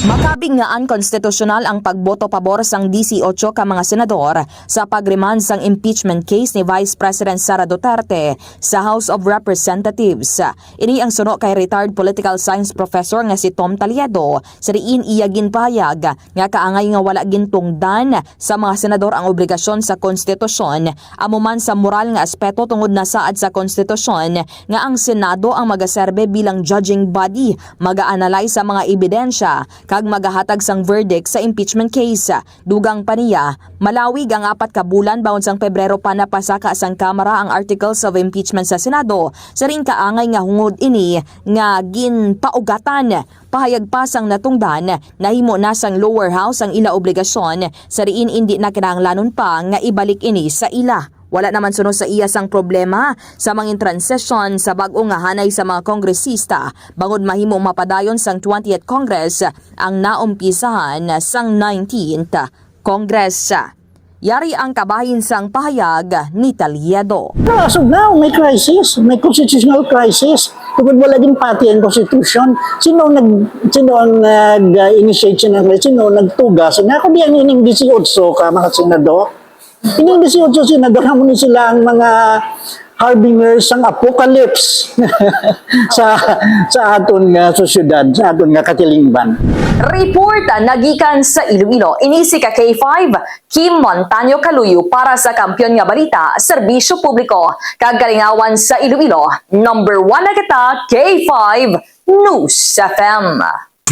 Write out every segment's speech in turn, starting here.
Makabing nga unconstitutional ang pagboto pabor sang 18 ka mga senador sa pag-remand sang impeachment case ni Vice President Sara Duterte sa House of Representatives. Ini ang suno kay retired political science professor nga si Tom Taliedo. Sa riin iya ginpahayag nga kaangay nga wala gintungdan sa mga senador ang obligasyon sa konstitusyon amuman sa moral nga aspeto tungod na saad sa konstitusyon nga ang Senado ang magaserbe bilang judging body, mag-a-analyze sa mga ebidensya kag magahatag sang verdict sa impeachment case. Dugang pa niya, malawig ang 4 ka bulan baon sang Pebrero pa napasaka sang Kamara ang articles of impeachment sa Senado. Sa ring kaangay nga hungod ini nga ginpaugatan. Pahayag pa sang natungdan, nahimo na sang lower house ang ila obligasyon, sa riin hindi na kinahanglanon pa nga ibalik ini sa ila. Wala naman sunod sa iya sang problema sa mga transition sa bag-o nga hanay sa mga kongresista bangod mahimo mapadayon sang 20th Congress ang naumpisahan sang 19th Congress. Yari ang kabahin sang pahayag ni Taliedo. No, so now may crisis, may constitutional crisis. Tungkol wala din pati ang constitution. Sino ang nag-initiate siya ng sino nagtugas? Nga kung diyan ining 18 ka mga senador. Ining 18 senador mo ni sila ang mga harbingers ng apocalypse sa aton nga sosyedad, sa aton nga katilingban. Report nagikan sa Iloilo. Inisi ka K5, Kim Montaño Caluyo para sa Kampiyon nga Balita, Serbisyo Publiko. Kagalingawan sa Iloilo, number 1 na kita, K5 News FM.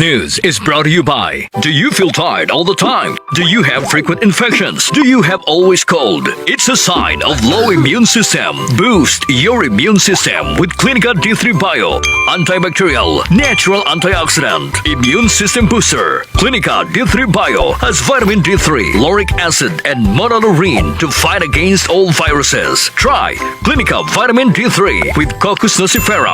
News is brought to you by: do you feel tired all the time? Do you have frequent infections? Do you have always cold? It's a sign of low immune system. Boost your immune system with Clinica D3 Bio, antibacterial, natural antioxidant, immune system booster. Clinica D3 Bio has vitamin D3, lauric acid, and monolurine to fight against all viruses. Try Clinica Vitamin D3 with Coccus nocifera.